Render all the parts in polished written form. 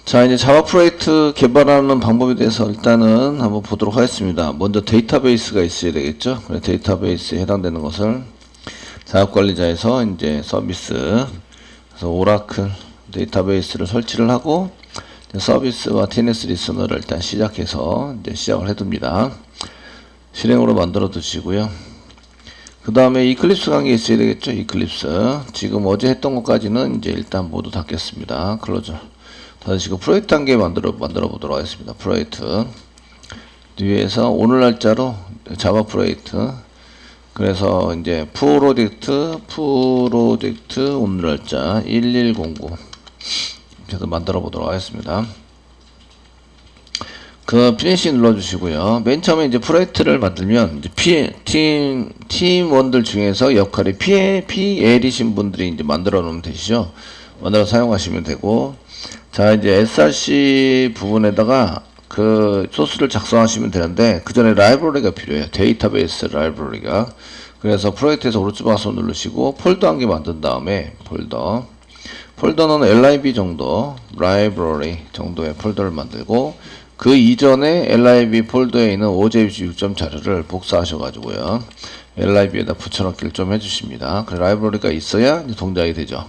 자, 이제 자바 프로젝트 개발하는 방법에 대해서 일단은 한번 보도록 하겠습니다. 먼저 데이터베이스가 있어야 되겠죠. 그래서 데이터베이스에 해당되는 것을 작업관리자에서 이제 서비스, 그래서 오라클 데이터베이스를 설치를 하고 서비스와 TNS 리스너를 일단 시작해서 이제 시작을 해둡니다. 실행으로 만들어 두시고요. 그 다음에 이클립스 관계 있어야 되겠죠. 이클립스. 지금 어제 했던 것까지는 이제 일단 모두 닫겠습니다. 클로즈. 닫으시고 프로젝트 단계 만들어 보도록 하겠습니다. 프로젝트. 뒤에서 오늘 날짜로 자바 프로젝트. 그래서 이제 프로젝트 오늘 날짜 1109. 그래서 만들어 보도록 하겠습니다. 그 피니시 눌러주시고요. 맨 처음에 이제 프로젝트를 만들면 이제 팀원들 중에서 역할이 PL이신 분들이 이제 만들어 놓으면 되시죠. 만들어 사용하시면 되고, 자 이제 SRC 부분에다가 그 소스를 작성하시면 되는데 그 전에 라이브러리가 필요해요. 데이터베이스 라이브러리가. 그래서 프로젝트에서 오른쪽 마우스 누르시고 폴더 한 개 만든 다음에 폴더는 lib 정도, 라이브러리 정도의 폴더를 만들고, 그 이전에 lib 폴더에 있는 OJB 6점 자료를 복사하셔가지고요. lib에다 붙여넣기를 좀 해주십니다. 그래 라이브러리가 있어야 동작이 되죠.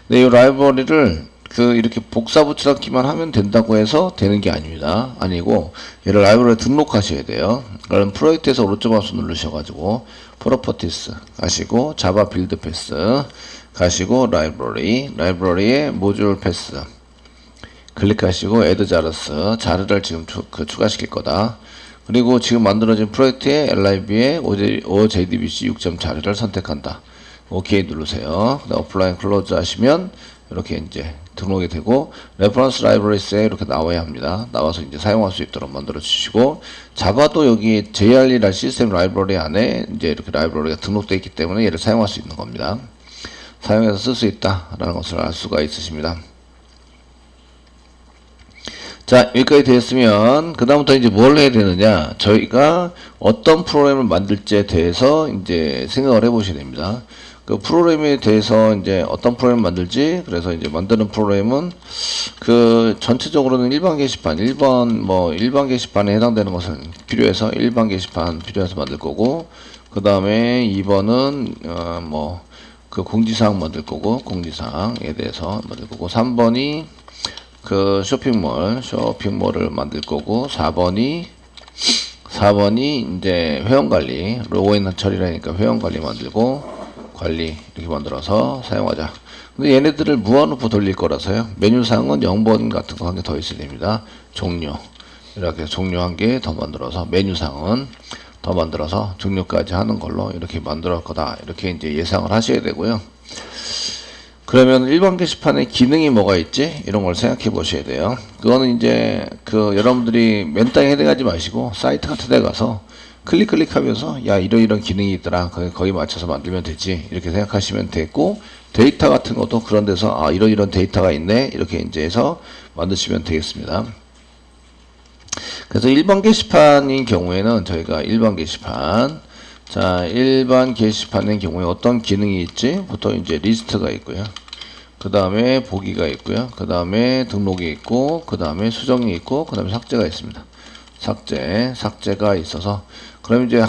근데 이 라이브러리를 이렇게 복사 붙여넣기만 하면 된다고 해서 되는 게 아닙니다. 아니고 얘를 라이브러리에 등록하셔야 돼요. 그럼 프로젝트에서 오른쪽 마우스 누르셔가지고 프로퍼티스 가시고 자바 빌드 패스 가시고 라이브러리에 모듈 패스 클릭하시고 애드 자르스 자르를 지금 추가시킬 거다. 그리고 지금 만들어진 프로젝트의 lib에 OJDBC 6점 자료를 선택한다. OK 누르세요. 그다음 어플라이 클로즈 하시면 이렇게 이제 등록이 되고 레퍼런스 라이브러리스에 이렇게 나와야 합니다. 나와서 이제 사용할 수 있도록 만들어 주시고, 자바도 여기 JR이라는 시스템 라이브러리 안에 이제 이렇게 라이브러리가 등록되어 있기 때문에 얘를 사용할 수 있는 겁니다. 사용해서 쓸 수 있다라는 것을 알 수가 있으십니다. 자, 여기까지 되었으면 그 다음부터 이제 뭘 해야 되느냐, 저희가 어떤 프로그램을 만들지에 대해서 이제 생각을 해 보셔야 됩니다. 그 프로그램에 대해서 이제 어떤 프로그램 만들지, 그래서 이제 만드는 프로그램은 그 전체적으로는 일반 게시판, 일반 게시판에 해당되는 것을 필요해서 일반 게시판 필요해서 만들 거고, 그 다음에 2번은 그 공지사항 만들 거고, 공지사항에 대해서 만들 거고, 3번이 그 쇼핑몰을 만들 거고, 4번이 이제 회원관리, 로그인 처리라니까 회원관리 만들고, 관리 이렇게 만들어서 사용하자. 근데 얘네들을 무한루프 돌릴 거라서요. 메뉴상은 0번 같은 거 한 개 더 있어야 됩니다. 종료. 이렇게 종료 한 개 더 만들어서 메뉴상은 더 만들어서 종료까지 하는 걸로 이렇게 만들어 거다. 이렇게 이제 예상을 하셔야 되고요. 그러면 일반 게시판에 기능이 뭐가 있지? 이런 걸 생각해 보셔야 돼요. 그거는 이제 여러분들이 맨땅에 헤딩하지 마시고 사이트 같은 데 가서 클릭하면서 야 이런 기능이 있더라, 거기 맞춰서 만들면 되지, 이렇게 생각하시면 되고, 데이터 같은 것도 그런 데서 이런 데이터가 있네, 이렇게 이제 해서 만드시면 되겠습니다. 그래서 일반 게시판인 경우에는 저희가 일반 게시판인 경우에 어떤 기능이 있지? 보통 이제 리스트가 있고요. 그 다음에 보기가 있고요. 그 다음에 등록이 있고, 그 다음에 수정이 있고, 그 다음에 삭제가 있습니다. 삭제가 있어서, 그럼 이제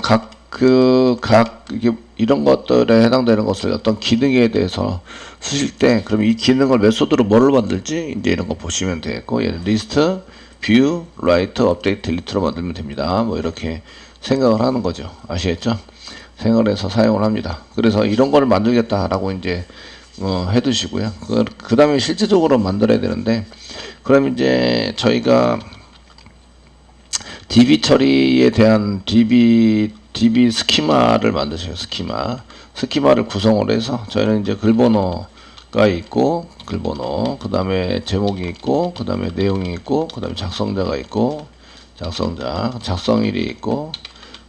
이게 이런 것들에 해당되는 것을 어떤 기능에 대해서 쓰실 때, 그럼 이 기능을 메소드로 뭐를 만들지? 이제 이런 거 보시면 되겠고, 얘는 리스트, 뷰, 라이트, 업데이트, 딜리트로 만들면 됩니다. 이렇게 생각을 하는 거죠. 아시겠죠? 생각을 해서 사용을 합니다. 그래서 이런 거를 만들겠다라고 이제 해두시고요. 그 다음에 실제적으로 만들어야 되는데, 그럼 이제 저희가 DB 처리에 대한 DB 스키마를 만드셔요. 스키마를 구성을 해서 저희는 이제 글번호가 있고, 그 다음에 제목이 있고, 그 다음에 내용이 있고, 그 다음에 작성자가 있고, 작성일이 있고,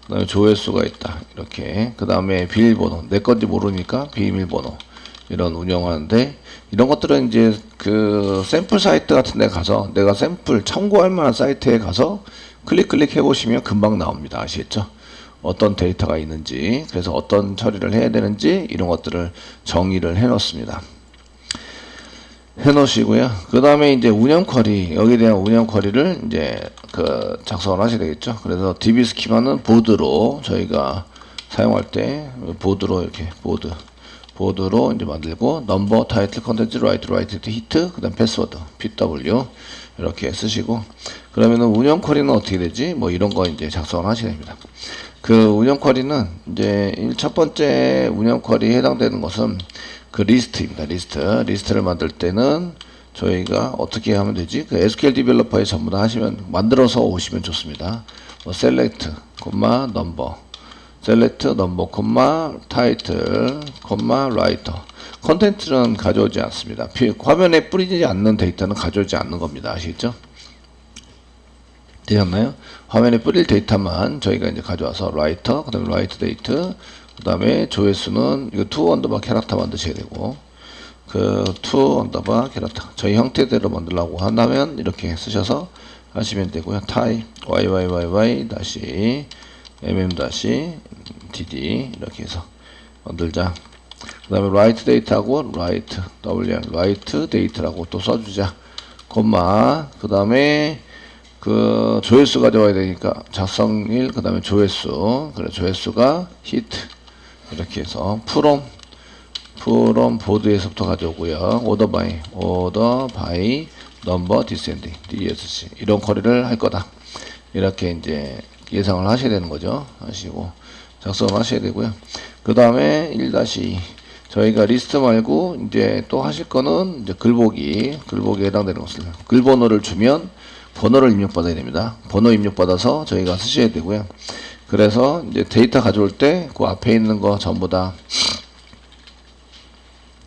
그 다음에 조회수가 있다. 이렇게. 그 다음에 비밀번호. 내 건지 모르니까 비밀번호. 이런 운영하는데, 이런 것들은 이제 그 샘플 사이트 같은 데 가서 내가 샘플 참고할 만한 사이트에 가서 클릭 해보시면 금방 나옵니다. 아시겠죠? 어떤 데이터가 있는지, 그래서 어떤 처리를 해야 되는지, 이런 것들을 정의를 해 놓습니다. 해놓으시고요. 그 다음에 이제 운영 쿼리, 여기에 대한 운영 쿼리를 이제 작성을 하셔야 되겠죠. 그래서 DB 스키마는 보드로 저희가 사용할 때 보드로 이렇게 보드로 이제 만들고 넘버, 타이틀, 컨텐츠, 라이트, 히트, 그 다음 패스워드, PW 이렇게 쓰시고 그러면은 운영 쿼리는 어떻게 되지? 뭐 이런 거 이제 작성을 하셔야 됩니다. 그 운영 쿼리는 이제 첫 번째 운영 쿼리에 해당되는 것은 그 리스트입니다. 리스트를 만들 때는 저희가 어떻게 하면 되지? 그 SQL 디벨로퍼에 전부 다 하시면 만들어서 오시면 좋습니다. 뭐 select, number, select number, title, writer. 컨텐츠는 가져오지 않습니다. 화면에 뿌리지 않는 데이터는 가져오지 않는 겁니다. 아시겠죠? 되셨나요? 화면에 뿌릴 데이터만 저희가 이제 가져와서 writer, 그 다음에 write date, 그 다음에 조회수는 이거 to 언더바 캐릭터 만드셔야 되고 그 to 언더바 캐릭터 저희 형태대로 만들려고 한다면 이렇게 쓰셔서 하시면 되고요. type yyyy 다시 mm 다시 dd 이렇게 해서 만들자. 그 다음에 write date하고 write write date라고 또 써주자. 콤마 그 다음에 그 조회수 가져와야 되니까 작성일 그 다음에 조회수 그래 조회수가 히트 이렇게 해서 from 보드에서부터 가져오고요. order by number descending DSC 이런 쿼리를 할 거다. 이렇게 이제 예상을 하셔야 되는 거죠. 하시고 작성을 하셔야 되고요. 그 다음에 1-2 저희가 리스트 말고 이제 또 하실 거는 이제 글보기에 해당되는 것을 글 번호를 주면 번호를 입력받아야 됩니다. 번호 입력받아서 저희가 쓰셔야 되고요. 그래서 이제 데이터 가져올 때 그 앞에 있는 거 전부 다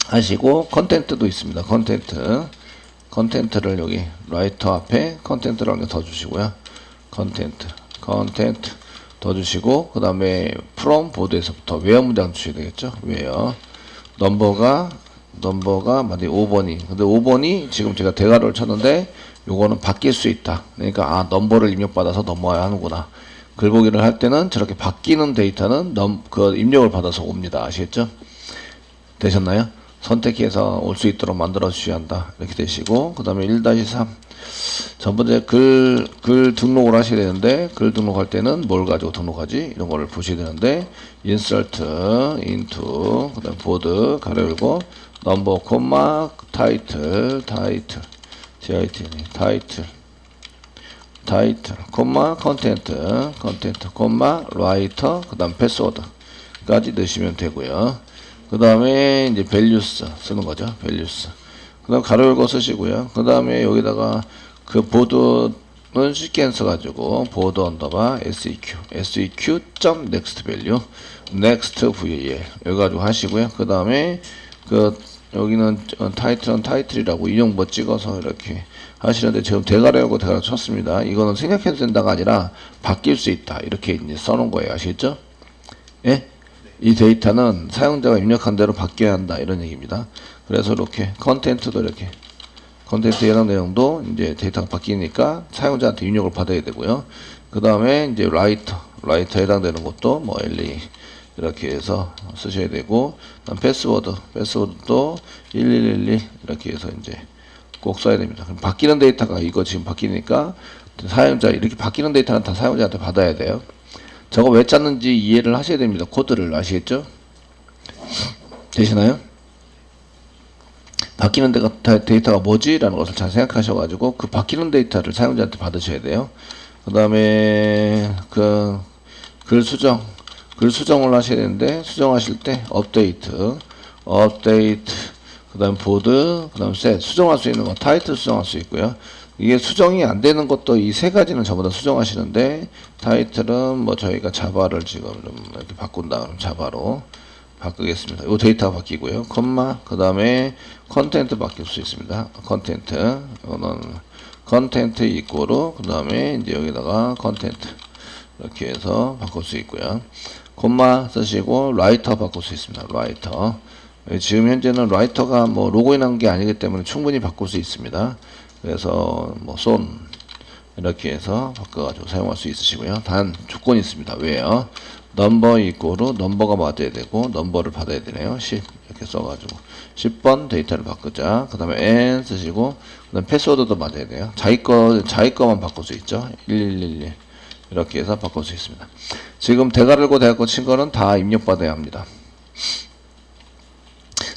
하시고 컨텐츠도 있습니다. 컨텐츠를 여기 라이터 앞에 컨텐츠를 하나 더 주시고요. 컨텐츠 더 주시고 그 다음에 from 보드에서부터 where 문장 주셔야 되겠죠. where 넘버가 만약에 5번이 근데 5번이 지금 제가 대괄호를 쳤는데 요거는 바뀔 수 있다. 그러니까 넘버를 입력받아서 넘어야 하는구나. 글보기를 할 때는 저렇게 바뀌는 데이터는 그 입력을 받아서 옵니다. 아시겠죠? 되셨나요? 선택해서 올 수 있도록 만들어 주셔야 한다. 이렇게 되시고 그 다음에 1-3 전번에 글 등록을 하셔야 되는데 글 등록할 때는 뭘 가지고 등록하지? 이런 거를 보셔야 되는데 insert into 그 다음 보드 가로 열고 넘버 콤마 타이틀 콤마 컨텐트 콤마 라이터 그 다음 패스워드까지 넣으시면 되고요. 그 다음에 이제 values 쓰는 거죠. values 그 다음 가로 열고 쓰시고요. 그 다음에 여기다가 그 보드는 시퀀스 가지고 보드 언더바 seq next value next val 여기 가지고 하시고요. 그 다음에 여기는 타이틀이라고 인용 뭐 찍어서 이렇게 하시는데 지금 대괄호하고 대괄호 쳤습니다. 이거는 생략해도 된다가 아니라 바뀔 수 있다. 이렇게 이제 써놓은 거예요. 아시겠죠? 예? 이 데이터는 사용자가 입력한 대로 바뀌어야 한다. 이런 얘기입니다. 그래서 이렇게 컨텐츠도 이렇게 컨텐츠에 해당 내용도 이제 데이터가 바뀌니까 사용자한테 입력을 받아야 되고요. 그 다음에 이제 라이터에 해당되는 것도 뭐 LA 이렇게 해서 쓰셔야 되고, 패스워드도 1112 이렇게 해서 이제 꼭 써야 됩니다. 그럼 바뀌는 데이터가 이거 지금 바뀌니까 사용자 이렇게 바뀌는 데이터는 다 사용자한테 받아야 돼요. 저거 왜 짰는지 이해를 하셔야 됩니다. 코드를 아시겠죠? 되시나요? 바뀌는 데이터가 뭐지? 라는 것을 잘 생각하셔가지고 그 바뀌는 데이터를 사용자한테 받으셔야 돼요. 그 다음에 글 수정을 하셔야 되는데 수정하실 때 업데이트 그 다음 보드 그 다음 셋 수정할 수 있는 거 타이틀 수정할 수 있고요. 이게 수정이 안 되는 것도 이 세 가지는 전부 다 수정하시는데 타이틀은 뭐 저희가 자바를 지금 좀 이렇게 바꾼다 그러면 자바로 바꾸겠습니다. 이 데이터가 바뀌고요. 콤마 그 다음에 컨텐트 바뀔 수 있습니다. 컨텐트 이거는 컨텐트 이꼬로 그 다음에 이제 여기다가 컨텐트 이렇게 해서 바꿀 수 있고요. 콤마 쓰시고 라이터 바꿀 수 있습니다. 라이터 지금 현재는 라이터가 뭐 로그인한 게 아니기 때문에 충분히 바꿀 수 있습니다. 그래서 뭐 손 이렇게 해서 바꿔가지고 사용할 수 있으시고요. 단 조건이 있습니다. 왜요? 넘버 이꼬로 넘버가 맞아야 되고 넘버를 받아야 되네요. 10 이렇게 써가지고 10번 데이터를 바꾸자. 그 다음에 n 쓰시고 그 다음에 패스워드도 맞아야 돼요. 자기 거만 바꿀 수 있죠. 1111 이렇게 해서 바꿀 수 있습니다. 지금 대괄호고 대괄호 친 거는 다 입력받아야 합니다.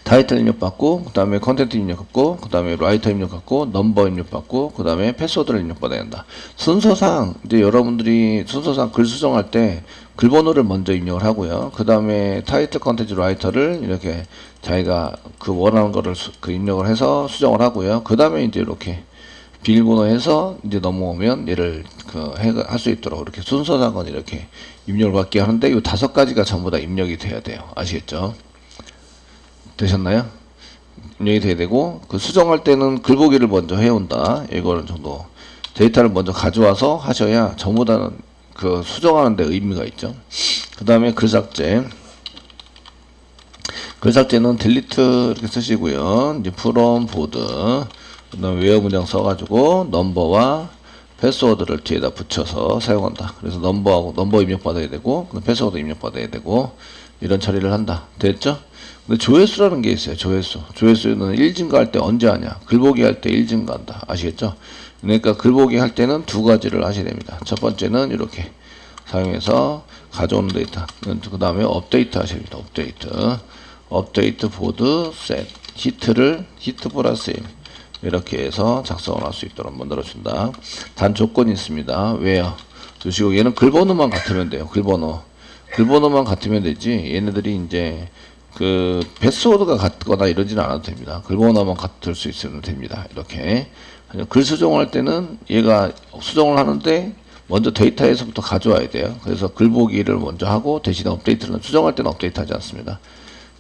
타이틀 입력받고, 그 다음에 컨텐트 입력받고, 그 다음에 라이터 입력받고, 넘버 입력받고, 그 다음에 패스워드를 입력받아야 한다. 순서상 이제 여러분들이 순서상 글 수정할 때 글번호를 먼저 입력을 하고요. 그 다음에 타이틀, 컨텐트, 라이터를 이렇게 자기가 그 원하는 거를 그 입력을 해서 수정을 하고요. 그 다음에 이제 이렇게 비밀번호 해서 이제 넘어오면 얘를 할 수 있도록 이렇게 순서상은 이렇게 입력을 받게 하는데 이 5가지가 전부 다 입력이 돼야 돼요. 아시겠죠? 되셨나요? 입력이 돼야 되고, 그 수정할 때는 글보기를 먼저 해온다. 이거는 정도 데이터를 먼저 가져와서 하셔야 전부 다는 그 수정하는 데 의미가 있죠. 그 다음에 글삭제. 글삭제는 딜리트 이렇게 쓰시고요. 이제 from 보드, 그 다음에 웨어 문장 써가지고 넘버와 패스워드를 뒤에다 붙여서 사용한다. 그래서 넘버 입력받아야 되고, 패스워드 입력받아야 되고, 이런 처리를 한다. 됐죠? 근데 조회수라는 게 있어요. 조회수는 1 증가할 때 언제 하냐? 글보기 할 때 1 증가한다. 아시겠죠? 그러니까 글보기 할 때는 2가지를 하셔야 됩니다. 첫 번째는 이렇게 사용해서 가져오는 데이터. 그 다음에 업데이트 하셔야 됩니다. 업데이트 보드 셋. 히트 플러스 1. 이렇게 해서 작성을 할 수 있도록 만들어준다. 단 조건이 있습니다. 왜요? 두시고 얘는 글번호만 같으면 돼요. 글번호만 같으면 되지. 얘네들이 이제 그 패스워드가 같거나 이러지는 않아도 됩니다. 글번호만 같을 수 있으면 됩니다. 이렇게 글 수정할 때는 얘가 수정을 하는데 먼저 데이터에서부터 가져와야 돼요. 그래서 글보기를 먼저 하고 대신에 업데이트는 수정할 때는 업데이트하지 않습니다.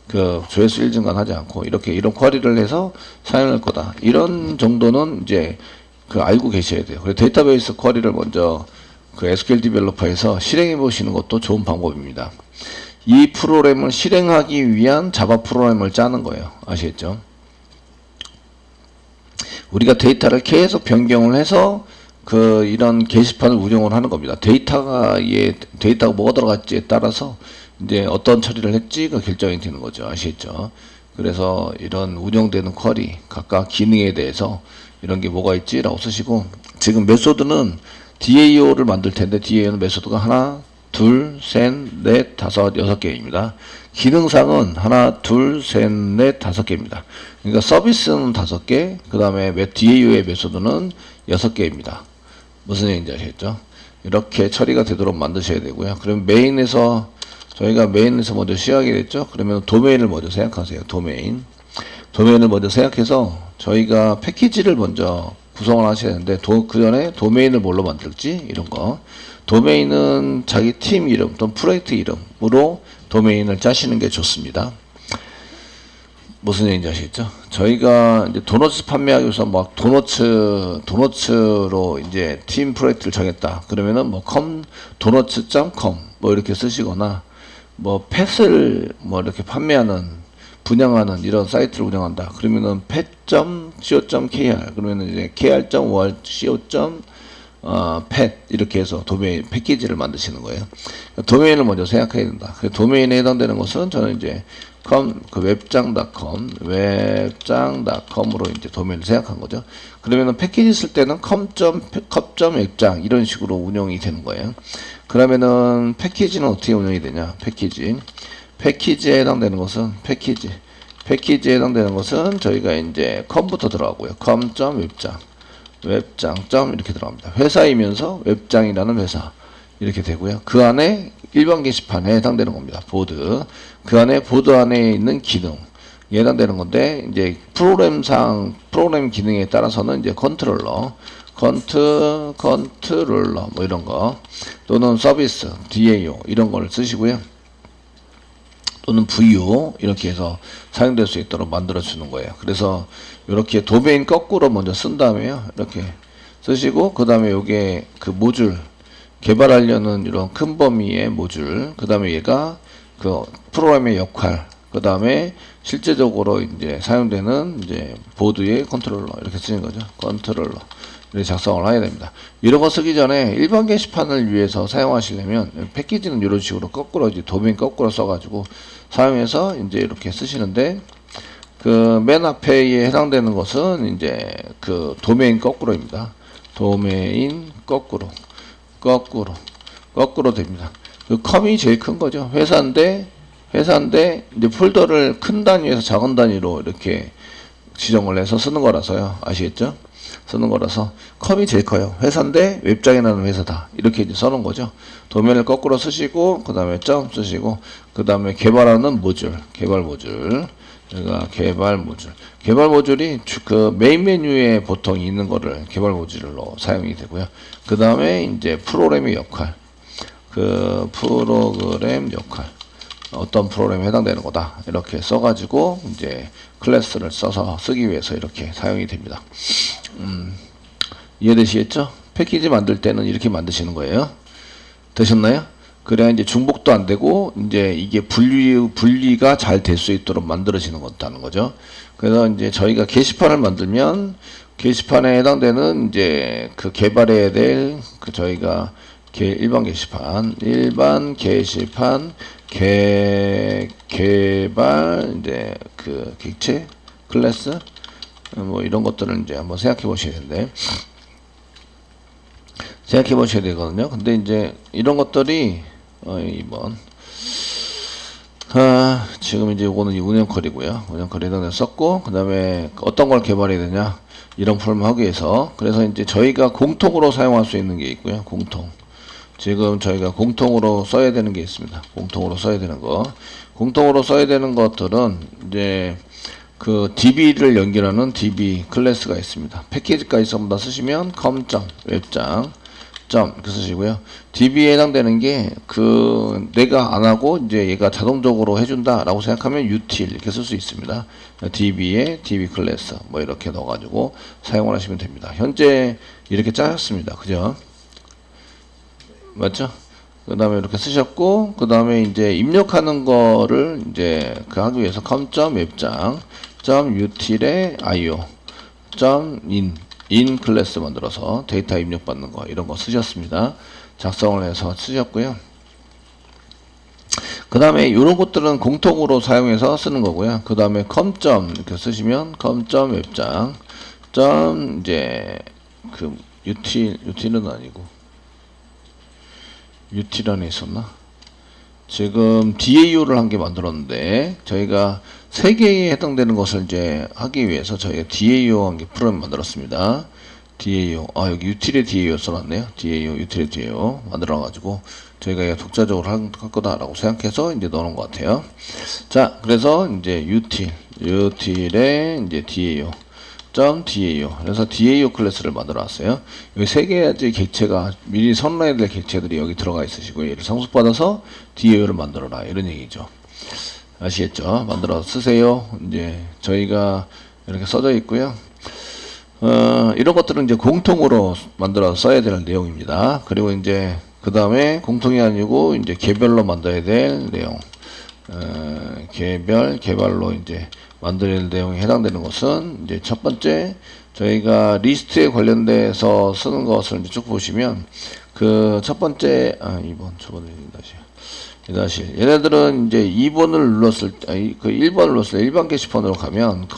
그 조회수 1 증가하지 않고 이런 쿼리를 해서 사용할 거다. 이런 정도는 이제 그 알고 계셔야 돼요. 그래서 데이터베이스 쿼리를 먼저 그 SQL 디벨로퍼에서 실행해 보시는 것도 좋은 방법입니다. 이 프로그램을 실행하기 위한 자바 프로그램을 짜는 거예요. 아시겠죠? 우리가 데이터를 계속 변경을 해서 이런 게시판을 운영을 하는 겁니다. 데이터가 뭐가 들어갔지에 따라서 이제 어떤 처리를 했지가 결정이 되는 거죠. 아시겠죠? 그래서 이런 운영되는 쿼리, 각각 기능에 대해서 이런 게 뭐가 있지라고 쓰시고, 지금 메소드는 DAO를 만들 텐데, DAO는 메소드가 하나, 둘, 셋, 넷, 다섯, 6개입니다. 기능상은 하나, 둘, 셋, 넷, 5개입니다. 그러니까 서비스는 5개, 그 다음에 DAO의 메소드는 6개입니다. 무슨 얘기인지 아시겠죠? 이렇게 처리가 되도록 만드셔야 되고요. 그럼 저희가 메인에서 먼저 시작하게 됐죠? 그러면 도메인을 먼저 생각하세요. 도메인을 먼저 생각해서 저희가 패키지를 먼저 구성을 하셔야 되는데, 그 전에 도메인을 뭘로 만들지? 이런 거. 도메인은 자기 팀 이름 또는 프로젝트 이름으로 도메인을 짜시는 게 좋습니다. 무슨 얘기인지 아시겠죠? 저희가 이제 도너츠 판매하기 위해서 막 도너츠로 이제 팀 프로젝트를 정했다. 그러면은 donuts.com 이렇게 쓰시거나 펫을 이렇게 분양하는 이런 사이트를 운영한다. 그러면은 pet.co.kr 그러면은 이제 kr.co.pet 이렇게 해서 도메인 패키지를 만드시는 거예요. 도메인을 먼저 생각해야 된다. 도메인에 해당되는 것은 저는 이제 웹장.com으로 이제 도메인을 생각한 거죠. 그러면은 패키지 쓸 때는 com.웹장 이런 식으로 운영이 되는 거예요. 그러면은 패키지는 어떻게 운영이 되냐? 패키지에 해당되는 것은 패키지에 해당되는 것은 저희가 이제 com부터 들어가고요. com.웹장 이렇게 들어갑니다. 회사이면서 웹장이라는 회사 이렇게 되고요. 그 안에 일반 게시판에 해당되는 겁니다. 보드. 그 안에 보드 안에 있는 기능에 해당되는 건데, 이제 프로그램 기능에 따라서는 이제 컨트롤러 이런 거, 또는 서비스, DAO 이런 걸 쓰시고요. 또는 VO 이렇게 해서 사용될 수 있도록 만들어 주는 거예요. 그래서 이렇게 도메인 거꾸로 먼저 쓴 다음에요. 이렇게 쓰시고, 그 다음에 요게 그 모듈 개발하려는 이런 큰 범위의 모듈, 그 다음에 얘가 그 프로그램의 역할, 그 다음에 실제적으로 이제 사용되는 이제 보드의 컨트롤러 이렇게 쓰는 거죠. 컨트롤러 이렇게 작성을 해야 됩니다. 이런 거 쓰기 전에 일반 게시판을 위해서 사용하시려면 패키지는 이런 식으로 거꾸로 이제 도메인 거꾸로 써가지고 사용해서 이제 이렇게 쓰시는데 그 맨 앞에 해당되는 것은 이제 그 도메인 거꾸로입니다. 도메인 거꾸로 됩니다. 그 컴이 제일 큰 거죠. 회사인데 이제 폴더를 큰 단위에서 작은 단위로 이렇게 지정을 해서 쓰는 거라서요. 아시겠죠? 쓰는 거라서 컴이 제일 커요. 회사인데 웹장에 나는 회사다. 이렇게 이제 써놓은 거죠. 도면을 거꾸로 쓰시고 그 다음에 점 쓰시고 그 다음에 개발하는 모듈, 개발 모듈. 개발 모듈이 그 메인 메뉴에 보통 있는 거를 개발 모듈로 사용이 되고요. 그 다음에 이제 프로그램의 역할, 그 프로그램 역할, 어떤 프로그램에 해당되는 거다. 이렇게 써가지고 이제 클래스를 써서 쓰기 위해서 이렇게 사용이 됩니다. 이해되시겠죠? 패키지 만들 때는 이렇게 만드시는 거예요. 되셨나요? 그래야 이제 중복도 안 되고 이제 이게 분리가 잘 될 수 있도록 만들어지는 것다는 거죠. 그래서 이제 저희가 게시판을 만들면 게시판에 해당되는 이제 그 개발해야 될 그 저희가 일반 게시판 개발 이제 그 객체 클래스 뭐 이런 것들을 이제 한번 생각해 보셔야 되는데. 생각해 보셔야 되거든요. 근데 이제 이런 것들이 2번 지금 이제 요거는 운영컬이고요. 운영컬 썼고 그 다음에 어떤 걸 개발해야 되냐 이런 프로그램을 하기 위해서 그래서 이제 저희가 공통으로 사용할 수 있는 게 있고요. 지금 저희가 공통으로 써야 되는 게 있습니다. 공통으로 써야 되는 것들은 이제 그 DB를 연결하는 DB 클래스가 있습니다. 패키지까지 전부 다 쓰시면 com.웹장 이렇게 쓰시고요. DB에 해당되는 게 그 내가 안 하고 이제 얘가 자동적으로 해준다 라고 생각하면 util 이렇게 쓸 수 있습니다. DB에 DB 클래스 뭐 이렇게 넣어가지고 사용을 하시면 됩니다. 현재 이렇게 짜셨습니다. 그죠? 맞죠? 그 다음에 이렇게 쓰셨고 그 다음에 이제 입력하는 거를 이제 그 하기 위해서 com.웹장.util에 io in 클래스 만들어서 데이터 입력받는 거 이런 거 쓰셨습니다. 작성을 해서 쓰셨고요. 그 다음에 이런 것들은 공통으로 사용해서 쓰는 거고요. 그 다음에 com. 이렇게 쓰시면 com.웹장. 이제 그 util은 아니고 util 안에 있었나? 지금 DAU를 한 개 만들었는데 저희가 3개에 해당되는 것을 이제 하기 위해서 저희가 DAU 한 개 프로그램 만들었습니다. DAU 여기 util에 DAU 써놨네요. util에 DAU 만들어가지고 저희가 이거 독자적으로 할 거다라고 생각해서 이제 넣어놓은 것 같아요. 자, 그래서 이제 util에 이제 DAU 그래서 DAU 클래스를 만들어 놨어요. 여기 3개의 객체가 미리 선언해야 될 객체들이 여기 들어가 있으시고 얘를 상속받아서 DAU를 만들어라 이런 얘기죠. 아시겠죠? 만들어서 쓰세요. 이제 저희가 이렇게 써져 있고요. 이런 것들은 이제 공통으로 만들어서 써야 되는 내용입니다. 그리고 이제 그 다음에 공통이 아니고 이제 개별로 만들어야 될 내용. 개발로 이제 만들어야 될 내용에 해당되는 것은 이제 첫 번째 저희가 리스트에 관련돼서 쓰는 것을 이제 쭉 보시면 그 첫 번째 2번 저번에 다시 얘네들은 이제 2번을 눌렀을 때 그 1번을 눌렀을 때 일반 게시판으로 가면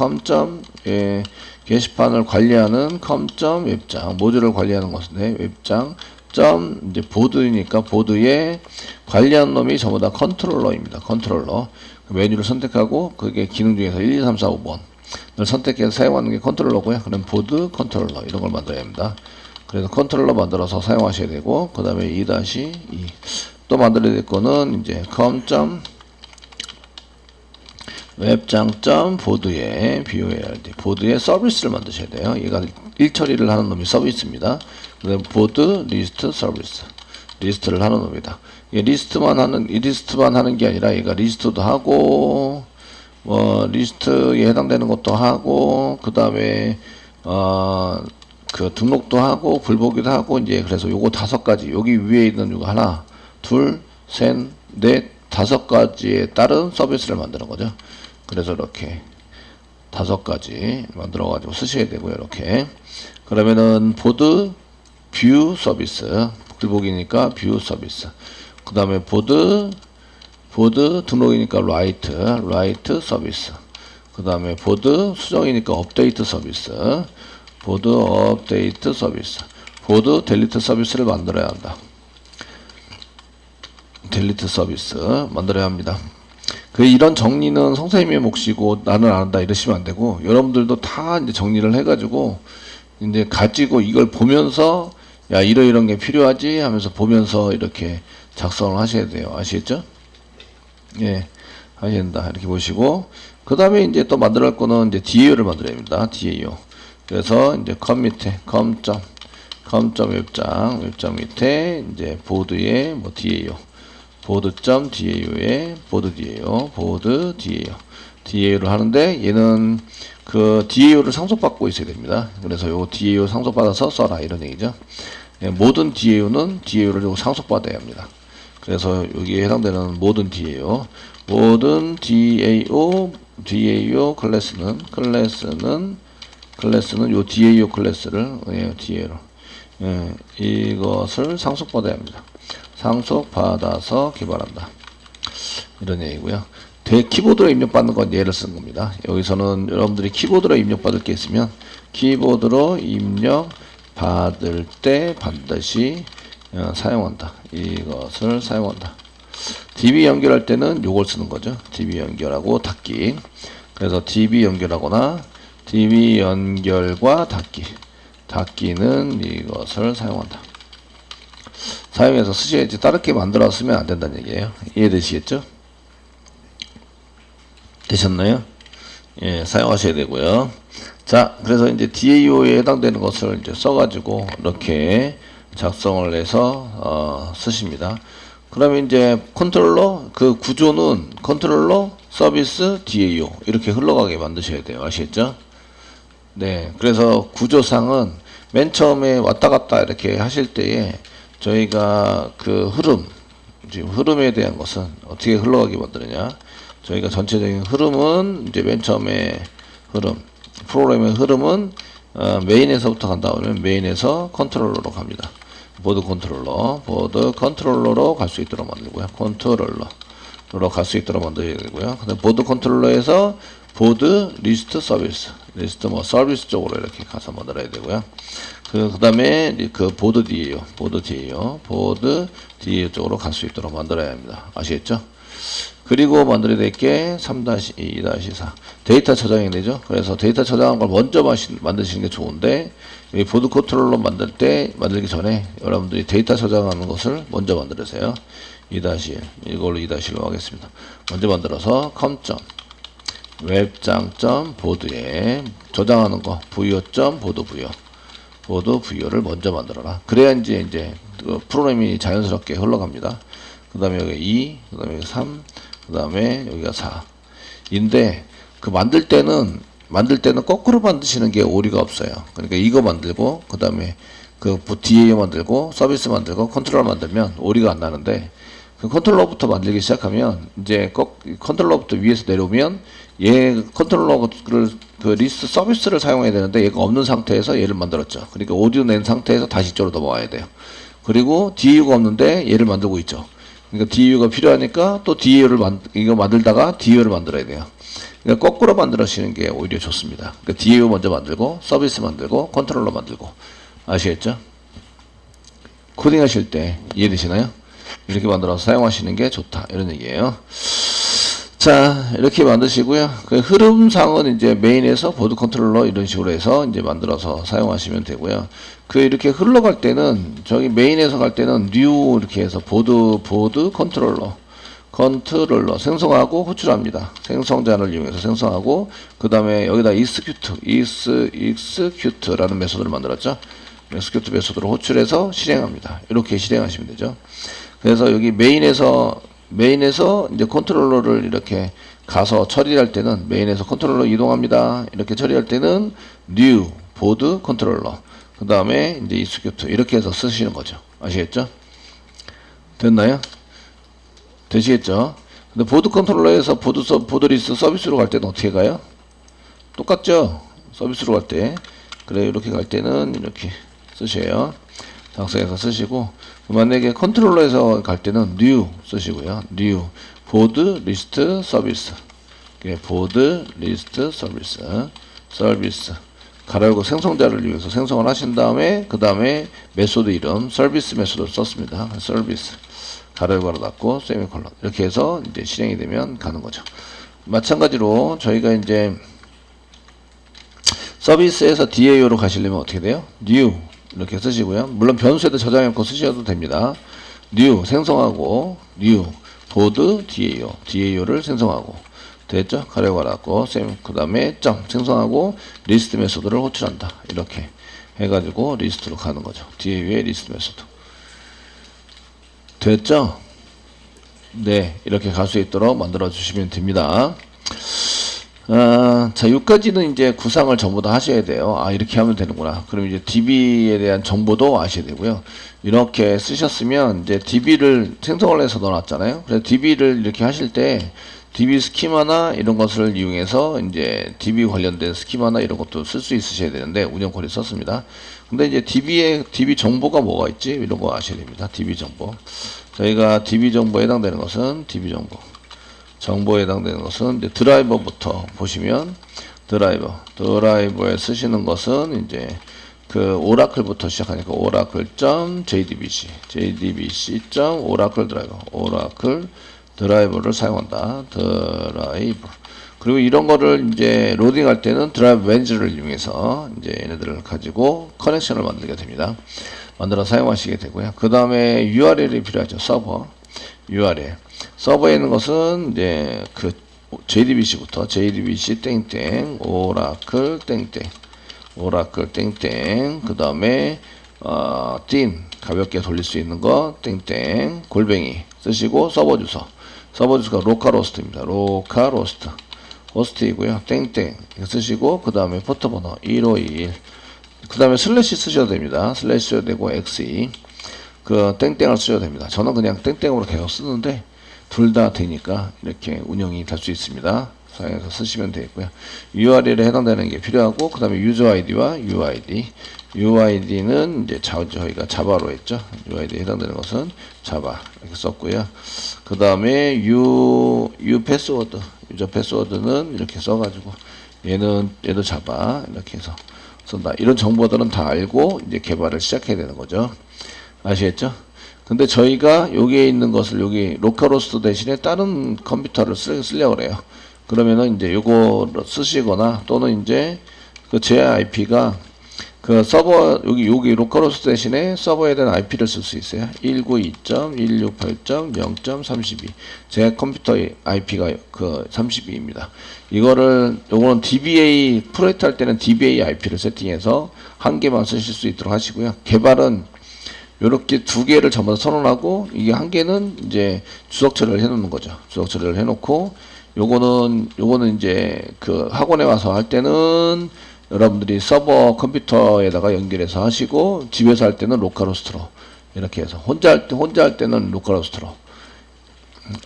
게시판을 관리하는 com.웹장 모듈을 관리하는 것인데 웹장 이제 보드니까 보드에 관리하는 놈이 전부 다 컨트롤러입니다. 컨트롤러 메뉴를 선택하고 그게 기능 중에서 1, 2, 3, 4, 5번을 선택해서 사용하는 게 컨트롤러고요. 그럼 보드 컨트롤러 이런 걸 만들어야 합니다. 그래서 컨트롤러 만들어서 사용하셔야 되고 그 다음에 2-2 또 만들어야 될 거는 이제 웹장.보드에 BOLD 보드에 서비스를 만드셔야 돼요. 얘가 1처리를 하는 놈이 서비스입니다. 그 다음에 보드 리스트 서비스 리스트를 하는 놈이다. 리스트만 하는 게 아니라 얘가 리스트도 하고 리스트에 해당되는 것도 하고 그 다음에 그 등록도 하고 불보기도 하고 이제 그래서 요거 5가지 여기 위에 있는 요거 하나 둘 셋 넷 5가지에 따른 서비스를 만드는 거죠. 그래서 이렇게 5가지 만들어 가지고 쓰셔야 되고요. 이렇게. 그러면은 보드 뷰 서비스, 글복이니까 뷰 서비스. 그 다음에 보드 등록이니까 라이트 서비스. 그 다음에 보드 수정이니까 업데이트 서비스. 보드 업데이트 서비스. 보드 델리트 서비스를 만들어야 한다. 델리트 서비스 만들어야 합니다. 이런 정리는 선생님의 몫이고 나는 안 한다 이러시면 안 되고, 여러분들도 다 이제 정리를 해가지고 이제 가지고 이걸 보면서 야 이런 게 필요하지 하면서 보면서 이렇게 작성을 하셔야 돼요. 아시겠죠? 예, 하셔야 된다. 이렇게 보시고, 그 다음에 이제 또 만들어 할 거는 이제 DAO를 만들어야 됩니다. DAO. 그래서 이제 컴 밑에 컴점 웹장 밑에 이제 보드에 뭐 DAO 보드.dao에 보드 DAO를 하는데, 얘는 그 DAO를 상속받고 있어야 됩니다. 그래서 요 DAO 상속받아서 써라 이런 얘기죠. 예, 모든 DAO는 DAO를 상속받아야 합니다. 그래서 여기에 해당되는 모든 DAO 클래스는 요 DAO 클래스를 DAO로 이것을 상속받아야 합니다. 상속받아서 개발한다. 이런 얘기고요. 키보드로 입력받는 건 얘를 쓰는 겁니다. 여기서는 여러분들이 키보드로 입력받을 게 있으면 키보드로 입력받을 때 반드시 사용한다. 이것을 사용한다. DB 연결할 때는 요걸 쓰는 거죠. DB 연결하고 닫기. 그래서 DB 연결하거나 DB 연결과 닫기는 이것을 사용한다. 사용해서 쓰셔야지 다르게 만들어 쓰면 안 된다는 얘기예요. 이해되시겠죠? 되셨나요? 예, 사용하셔야 되고요. 자, 그래서 이제 DAO에 해당되는 것을 이제 써가지고 이렇게 작성을 해서 쓰십니다. 그러면 이제 컨트롤러 그 구조는 컨트롤러 서비스 DAO 이렇게 흘러가게 만드셔야 돼요. 아시겠죠? 네, 그래서 구조상은 맨 처음에 왔다 갔다 이렇게 하실 때에 저희가 그 지금 흐름에 대한 것은 어떻게 흘러가게 만드느냐. 저희가 전체적인 흐름은 이제 맨 처음에 프로그램의 흐름은 메인에서부터 간다 그러면 메인에서 컨트롤러로 갑니다. 보드 컨트롤러로 갈 수 있도록 만들고요. 컨트롤러로 갈 수 있도록 만들어야 되고요. 근데 보드 컨트롤러에서 보드 리스트 서비스 서비스 쪽으로 이렇게 가서 만들어야 되고요. 그 다음에 그 보드 DAO 쪽으로 갈 수 있도록 만들어야 합니다. 아시겠죠? 그리고 만들어야 될 게 3-2, 4 데이터 저장이 되죠. 그래서 데이터 저장한 걸 먼저 만드시는 게 좋은데, 이 보드 컨트롤러 만들기 전에 여러분들이 데이터 저장하는 것을 먼저 만들으세요. 2-1 이걸로 2-1로 하겠습니다. 먼저 만들어서 컴점 웹장 보드에 저장하는 거 보드 부여를 먼저 만들어라. 그래야 이제 그 프로그램이 자연스럽게 흘러갑니다. 그 다음에 여기 2, 그 다음에 여기 3, 그 다음에 여기가 4인데, 그 만들 때는 거꾸로 만드시는 게 오리가 없어요. 그러니까 이거 만들고 그 다음에 그 DAO 만들고 서비스 만들고 컨트롤러 만들면 오리가 안 나는데, 그 컨트롤러부터 만들기 시작하면 이제 컨트롤러부터 위에서 내려오면 얘 컨트롤러를 그 리스트 서비스를 사용해야 되는데 얘가 없는 상태에서 얘를 만들었죠. 그러니까 오디오 낸 상태에서 다시 이쪽으로 넘어와야 돼요. 그리고 DAU가 없는데 얘를 만들고 있죠. 그러니까 DAU가 필요하니까 또 이거 만들다가 DAU를 만들어야 돼요. 그러니까 거꾸로 만들어시는 게 오히려 좋습니다. 그러니까 DAU 먼저 만들고 서비스 만들고 컨트롤러 만들고. 아시겠죠? 코딩 하실 때 이해되시나요? 이렇게 만들어서 사용하시는 게 좋다 이런 얘기예요. 자, 이렇게 만드시고요. 그 흐름상은 이제 메인에서 보드 컨트롤러 이런 식으로 해서 이제 만들어서 사용하시면 되고요. 이렇게 흘러갈 때는 저기 메인에서 갈 때는 new 이렇게 해서 보드 컨트롤러 생성하고 호출합니다. 생성자를 이용해서 생성하고, 그 다음에 여기다 execute라는 메소드를 만들었죠. execute 메소드로 호출해서 실행합니다. 이렇게 실행하시면 되죠. 그래서 여기 메인에서 이제 컨트롤러를 이렇게 가서 처리할 때는 메인에서 컨트롤러 이동합니다. 이렇게 처리할 때는 new 보드 컨트롤러, 그 다음에 이제 execute 이렇게 해서 쓰시는 거죠. 아시겠죠? 됐나요? 되시겠죠? 근데 보드 컨트롤러에서 보드 리스트 서비스로 갈 때는 어떻게 가요? 똑같죠? 서비스로 갈 때. 그래, 이렇게 갈 때는 이렇게 쓰셔요. 작성해서 쓰시고, 만약에 컨트롤러에서 갈 때는 new 쓰시고요. new 보드 리스트 서비스. 보드 리스트 서비스. 서비스. 가로 열고 생성자를 이용해서 생성을 하신 다음에, 그 다음에 메소드 이름, 서비스 메소드를 썼습니다. 서비스. 가로 열고 가로 닫고, 세미콜론. 이렇게 해서 이제 실행이 되면 가는 거죠. 마찬가지로 저희가 이제 서비스에서 DAO로 가시려면 어떻게 돼요? new 이렇게 쓰시고요. 물론 변수에도 저장해놓고 쓰셔도 됩니다. new 생성하고 new 보드 DAO를 생성하고 됐죠? 가로 닫고 그 다음에 점 생성하고 리스트 메소드를 호출한다. 이렇게 해가지고 리스트로 가는 거죠. DAO의 리스트 메소드 됐죠? 네, 이렇게 갈 수 있도록 만들어 주시면 됩니다. 자, 여기까지는 이제 구상을 전부 다 하셔야 돼요. 아, 이렇게 하면 되는구나. 그럼 이제 DB에 대한 정보도 아셔야 되고요. 이렇게 쓰셨으면 이제 DB를 생성을 해서 넣어놨잖아요. 그래서 DB를 이렇게 하실 때 DB 스키마나 이런 것을 이용해서 이제 DB 관련된 스키마나 이런 것도 쓸 수 있으셔야 되는데 운영 콜이 썼습니다. 근데 이제 DB 정보가 뭐가 있지? 이런 거 아셔야 됩니다. DB 정보. 저희가 DB 정보에 해당되는 것은 DB 정보에 해당되는 것은 이제 드라이버부터 보시면 드라이버에 쓰시는 것은 이제 그 오라클부터 시작하니까 oracle.jdbc.oracle 드라이버 오라클 드라이버를 사용한다. 드라이버. 그리고 이런 거를 이제 로딩할 때는 드라이브 매니저를 이용해서 이제 얘네들을 가지고 커넥션을 만들게 됩니다. 만들어 사용하시게 되고요. 그 다음에 URL이 필요하죠. 서버 URL. 서버에 있는 것은 이제 그 JDBC부터 JDBC 땡땡 오라클 땡땡 그 다음에 띵 가볍게 돌릴 수 있는 거 땡땡 골뱅이 쓰시고 서버 주소가 로컬호스트입니다. 로컬호스트 호스트이고요. 땡땡 쓰시고 그 다음에 포트 번호 1521 그 다음에 슬래시 쓰셔도 됩니다. 슬래시 써도 되고 XE 그 땡땡을 쓰셔도 됩니다. 저는 그냥 땡땡으로 계속 쓰는데 둘 다 되니까 이렇게 운영이 될 수 있습니다. 사용해서 쓰시면 되겠고요. URL에 해당되는 게 필요하고 그 다음에 유저 아이디와 UID는 이제 저희가 자바로 했죠. UID에 해당되는 것은 자바 이렇게 썼고요. 그 다음에 패스워드 유저 패스워드는 이렇게 써가지고 얘도 자바 이렇게 해서 쓴다. 이런 정보들은 다 알고 이제 개발을 시작해야 되는 거죠. 아시겠죠? 근데 저희가 여기에 있는 것을 여기 로컬호스트 대신에 다른 컴퓨터를 쓰려고 그래요. 그러면은 이제 요거 쓰시거나 또는 이제 그 제 IP가 그 서버 여기 로컬호스트 대신에 서버에 대한 IP를 쓸 수 있어요. 192.168.0.32 제 컴퓨터 IP가 그 32입니다. 요거는 DBA 프로젝트 할 때는 DBA IP를 세팅해서 한 개만 쓰실 수 있도록 하시고요. 개발은 요렇게 두 개를 전부 다 선언하고 이게 한 개는 이제 주석 처리를 해 놓는 거죠. 주석 처리를 해 놓고 요거는 이제 그 학원에 와서 할 때는 여러분들이 서버 컴퓨터에다가 연결해서 하시고 집에서 할 때는 로컬호스트로 이렇게 해서 혼자 할 때는 로컬호스트로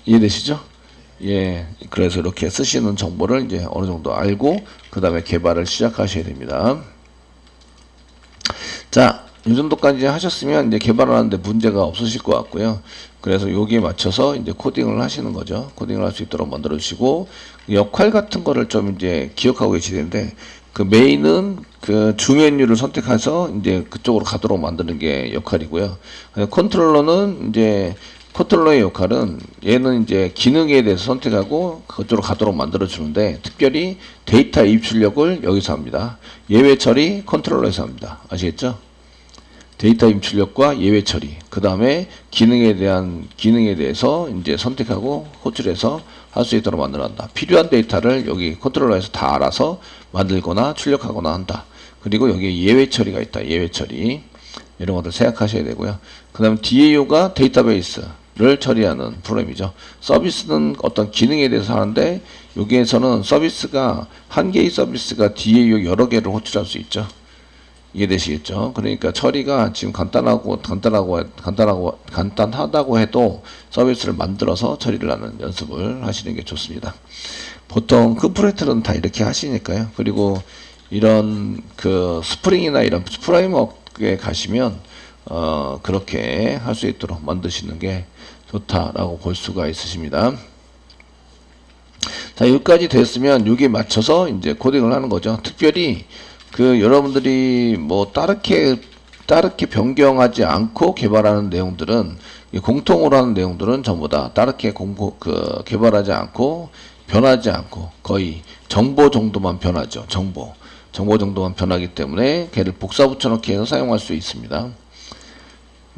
이해되시죠? 예. 그래서 이렇게 쓰시는 정보를 이제 어느 정도 알고 그 다음에 개발을 시작하셔야 됩니다. 자, 이 정도까지 하셨으면 이제 개발을 하는데 문제가 없으실 것 같고요. 그래서 여기에 맞춰서 이제 코딩을 하시는 거죠. 코딩을 할 수 있도록 만들어 주시고 역할 같은 거를 좀 이제 기억하고 계시는데 그 메인은 그 주 메뉴를 선택해서 이제 그쪽으로 가도록 만드는 게 역할이고요. 컨트롤러는 이제 컨트롤러의 역할은 얘는 이제 기능에 대해서 선택하고 그쪽으로 가도록 만들어 주는데 특별히 데이터 입출력을 여기서 합니다. 예외 처리 컨트롤러에서 합니다. 아시겠죠? 데이터 입출력과 예외 처리, 그 다음에 기능에 대해서 이제 선택하고 호출해서 할 수 있도록 만들어낸다. 필요한 데이터를 여기 컨트롤러에서 다 알아서 만들거나 출력하거나 한다. 그리고 여기 예외 처리가 있다. 예외 처리. 이런 것들 생각하셔야 되고요. 그 다음에 DAO가 데이터베이스를 처리하는 프로그램이죠. 서비스는 어떤 기능에 대해서 하는데 여기에서는 한 개의 서비스가 DAO 여러 개를 호출할 수 있죠. 이해되시겠죠? 그러니까 처리가 지금 간단하다고 해도 서비스를 만들어서 처리를 하는 연습을 하시는 게 좋습니다. 보통 큰 프로젝트는 다 이렇게 하시니까요. 그리고 이런 그 스프링이나 이런 프레임워크에 가시면 그렇게 할 수 있도록 만드시는 게 좋다라고 볼 수가 있으십니다. 자, 여기까지 됐으면 여기에 맞춰서 이제 코딩을 하는 거죠. 특별히 그 여러분들이 뭐 따르게 변경하지 않고 개발하는 내용들은, 공통으로 하는 내용들은 전부 다 따르게 개발하지 않고 변하지 않고 거의 정보 정도만 변하죠. 정보 정도만 변하기 때문에 걔를 복사 붙여넣기 해서 사용할 수 있습니다.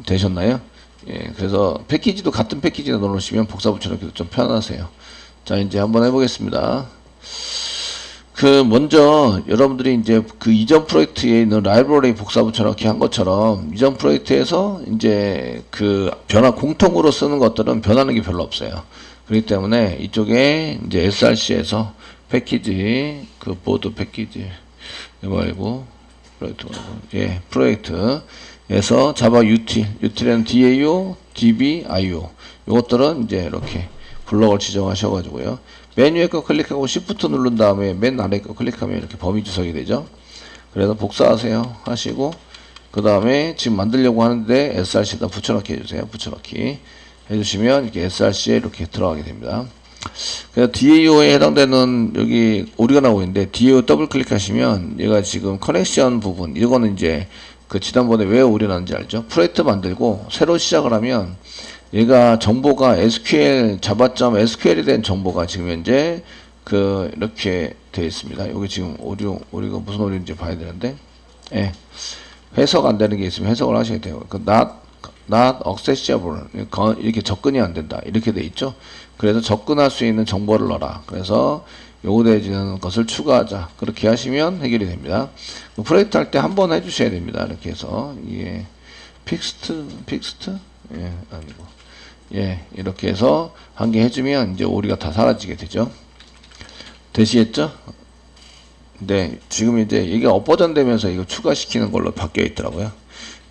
되셨나요? 예, 그래서 패키지도 같은 패키지에 넣어놓으시면 복사 붙여넣기도 좀 편하세요. 자, 이제 한번 해보겠습니다. 먼저 여러분들이 이제 그 이전 프로젝트에 있는 라이브러리 복사 붙여넣기 한 것처럼 이전 프로젝트에서 이제 그 공통으로 쓰는 것들은 변하는 게 별로 없어요. 그렇기 때문에 이쪽에 이제 SRC에서 패키지, 그 보드 패키지 말고 프로젝트에서 자바 util에는 DAO, DB, IO 이것들은 이제 이렇게 블럭을 지정하셔가지고요. 메뉴에 거 클릭하고 Shift 누른 다음에 맨 아래 거 클릭하면 이렇게 범위 주석이 되죠. 그래서 복사하세요 하시고, 그 다음에 지금 만들려고 하는데 SRC에다 붙여넣기 해주세요. 붙여넣기 해주시면 이렇게 SRC에 이렇게 들어가게 됩니다. 그래서 DAO에 해당되는 여기 오류가 나오고 있는데, DAO 더블 클릭하시면 얘가 지금 커넥션 부분, 이거는 이제 그 지난번에 왜 오류 났는지 알죠? 프로젝트 만들고 새로 시작을 하면 얘가 정보가 java.sql이 된 정보가 지금 현재 이렇게 되어 있습니다. 여기 지금 오류가 무슨 오류인지 봐야 되는데, 예, 해석 안 되는 게 있으면 해석을 하셔야 돼요. not accessible, 이렇게 접근이 안 된다, 이렇게 돼 있죠. 그래서 접근할 수 있는 정보를 넣어라. 그래서 요구되는 것을 추가하자. 그렇게 하시면 해결이 됩니다. 프로젝트 할 때 한 번 해주셔야 됩니다. 이렇게 해서 이게 픽스트? 예, 아니고. 예, 이렇게 해서 한 개 해주면 이제 오류가 다 사라지게 되죠. 되시겠죠? 네, 지금 이제 이게 업버전 되면서 이거 추가시키는 걸로 바뀌어 있더라고요.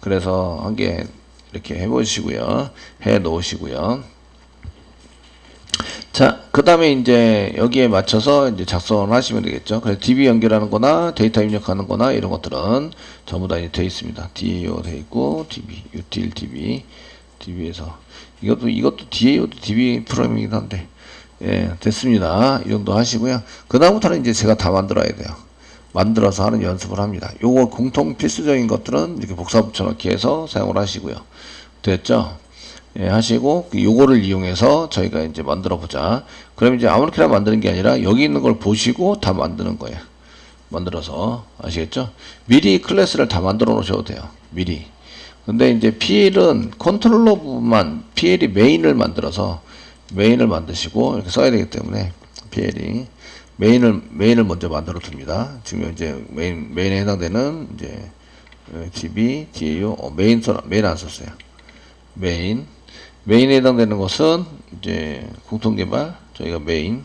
그래서 한 개 이렇게 해보시고요. 해 놓으시고요. 자, 그 다음에 이제 여기에 맞춰서 이제 작성을 하시면 되겠죠. 그래서 DB 연결하는 거나 데이터 입력하는 거나 이런 것들은 전부 다 이제 되어 있습니다. DAO 되어 있고, DB, util DB에서 이것도 DAO도 DB 프로그램이긴 한데, 예, 됐습니다. 이 정도 하시고요. 그 다음부터는 이제 제가 다 만들어야 돼요. 만들어서 하는 연습을 합니다. 요거 공통 필수적인 것들은 이렇게 복사 붙여넣기 해서 사용을 하시고요. 됐죠? 예, 하시고 요거를 이용해서 저희가 이제 만들어 보자. 그럼 이제 아무렇게나 만드는 게 아니라 여기 있는 걸 보시고 다 만드는 거예요. 만들어서. 아시겠죠? 미리 클래스를 다 만들어 놓으셔도 돼요. 미리. 근데 이제 PL은 컨트롤러 부분만, PL이 메인을 만들어서 메인을 만드시고 이렇게 써야 되기 때문에 PL이 메인을 먼저 만들어 둡니다. 지금 이제 메인에 해당되는 이제 DB, DAO, 메인 안 썼어요. 메인에 해당되는 것은 이제 공통개발, 저희가 메인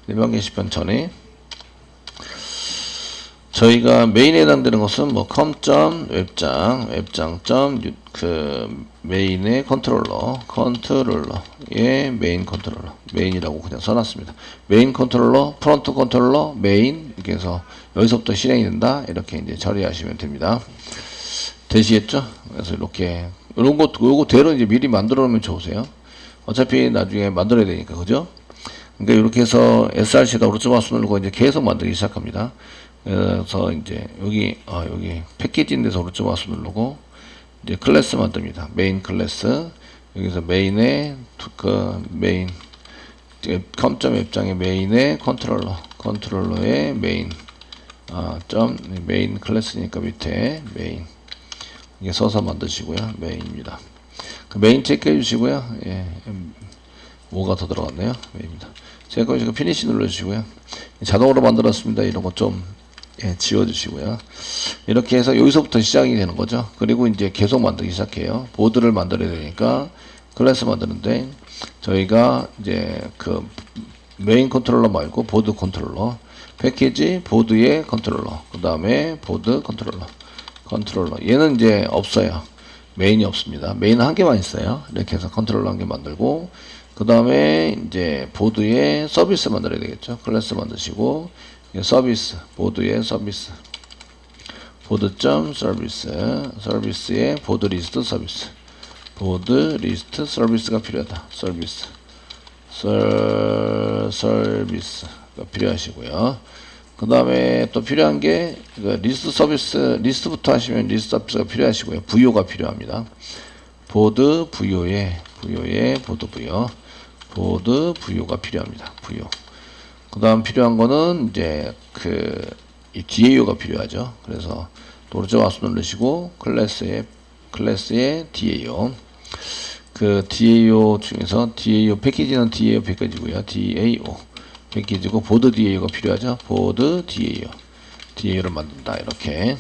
일반 게시판 전에 저희가 메인에 해당되는 것은 뭐 웹장 메인의 컨트롤러의 메인 컨트롤러, 메인이라고 그냥 써놨습니다. 메인 컨트롤러, 프론트 컨트롤러, 메인, 이렇게 해서 여기서부터 실행이 된다, 이렇게 이제 처리하시면 됩니다. 되시겠죠? 그래서 이렇게 요거 대로 이제 미리 만들어 놓으면 좋으세요. 어차피 나중에 만들어야 되니까, 그죠? 그러니까 이렇게 해서 SRC에다 오른쪽 마우스 누르고 이제 계속 만들기 시작합니다. 그래서 이제 여기 패키지인 데서 오른쪽 마우스 누르고 이제 클래스 만듭니다. 메인 클래스. 여기서 메인의 메인 컴점 앱장의 메인의 컨트롤러의 메인 메인 클래스니까 밑에 메인 이게 써서 만드시고요. 메인입니다. 그 메인 체크해 주시고요. 예, 뭐가 더 들어갔네요. 메인입니다. 체크해 주시고 피니시 눌러주시고요. 자동으로 만들었습니다. 이런 거 좀 지워주시고요. 이렇게 해서 여기서부터 시작이 되는 거죠. 그리고 이제 계속 만들기 시작해요. 보드를 만들어야 되니까 클래스 만드는데 저희가 이제 그 메인 컨트롤러 말고 보드 컨트롤러, 패키지 보드의 컨트롤러, 그 다음에 보드 컨트롤러 얘는 이제 없어요. 메인이 없습니다. 메인은 한 개만 있어요. 이렇게 해서 컨트롤러 한 개 만들고, 그 다음에 이제 보드에 서비스 만들어야 되겠죠. 클래스 만드시고, 서비스, 보드에 서비스, 보드.서비스, 서비스에 보드 리스트 서비스, 보드 리스트 서비스가 필요하다. 서비스가 필요하시고요. 그 다음에 또 필요한 게 리스트 서비스, 리스트부터 하시면 리스트 서비스가 필요하시고요. 부요가 필요합니다. 보드 부요에 보드 부요, 보드 부요가 필요합니다. 부요. 그 다음 필요한 거는 이제 이 DAO가 필요하죠. 그래서 오른쪽 마우스 누르시고 클래스에 DAO, 그 DAO 중에서 DAO 패키지는 DAO 패키지고요. DAO 패키지고 보드 DAO가 필요하죠. 보드 DAO를 만든다. 이렇게